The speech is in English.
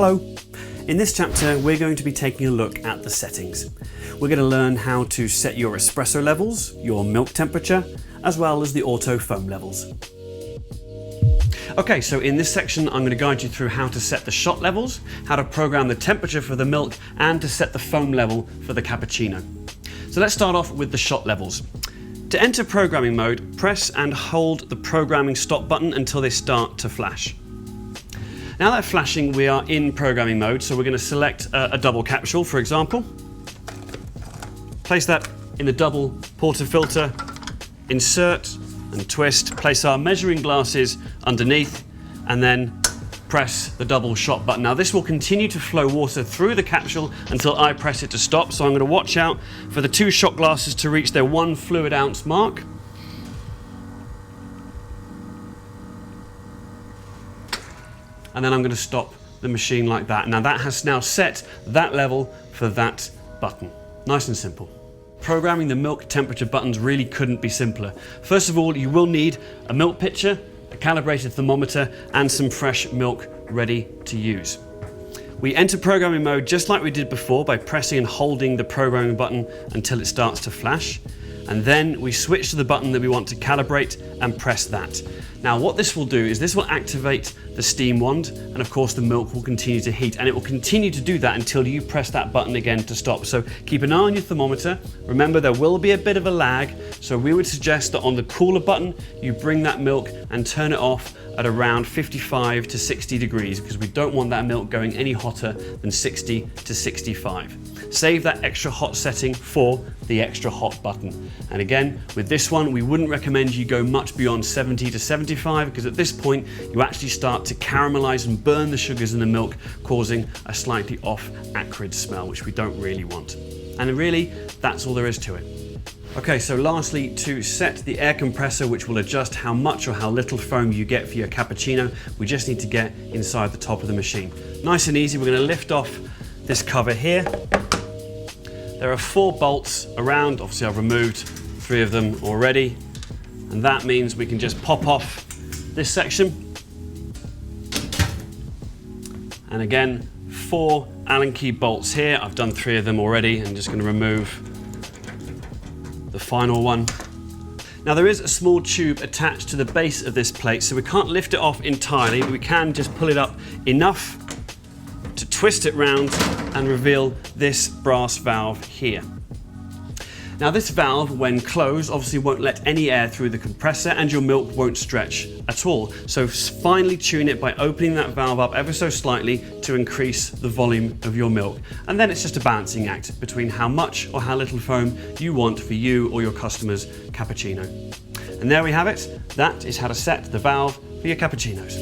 Hello! In this chapter we're going to be taking a look at the settings. We're going to learn how to set your espresso levels, your milk temperature, as well as the auto foam levels. Okay, so in this section I'm going to guide you through how to set the shot levels, how to program the temperature for the milk, and to set the foam level for the cappuccino. So let's start off with the shot levels. To enter programming mode, press and hold the programming stop button until they start to flash. Now they're flashing, we are in programming mode, so we're going to select a double capsule, for example. Place that in the double portafilter, insert and twist, place our measuring glasses underneath, and then press the double shot button. Now this will continue to flow water through the capsule until I press it to stop, so I'm going to watch out for the two shot glasses to reach their 1 fluid ounce mark. And then I'm going to stop the machine like that. Now that has now set that level for that button. Nice and simple. Programming the milk temperature buttons really couldn't be simpler. First of all, you will need a milk pitcher, a calibrated thermometer, and some fresh milk ready to use. We enter programming mode just like we did before by pressing and holding the programming button until it starts to flash. And then we switch to the button that we want to calibrate and press that. Now what this will do is this will activate the steam wand, and of course the milk will continue to heat, and it will continue to do that until you press that button again to stop. So keep an eye on your thermometer. Remember, there will be a bit of a lag, so we would suggest that on the cooler button you bring that milk and turn it off at around 55 to 60 degrees, because we don't want that milk going any hotter than 60 to 65. Save that extra hot setting for the extra hot button. And again, with this one, we wouldn't recommend you go much beyond 70 to 75, because at this point, you actually start to caramelize and burn the sugars in the milk, causing a slightly off acrid smell, which we don't really want. And really, that's all there is to it. Okay, so lastly, to set the air compressor, which will adjust how much or how little foam you get for your cappuccino, we just need to get inside the top of the machine. Nice and easy, we're going to lift off this cover here. There are 4 bolts around, obviously I've removed 3 of them already, and that means we can just pop off this section. And again, 4 Allen key bolts here. I've done 3 of them already. I'm just going to remove the final one. Now there is a small tube attached to the base of this plate, so we can't lift it off entirely, but we can just pull it up enough to twist it round and reveal this brass valve here. Now this valve, when closed, obviously won't let any air through the compressor, and your milk won't stretch at all. So finely tune it by opening that valve up ever so slightly to increase the volume of your milk. And then it's just a balancing act between how much or how little foam you want for you or your customer's cappuccino. And there we have it. That is how to set the valve for your cappuccinos.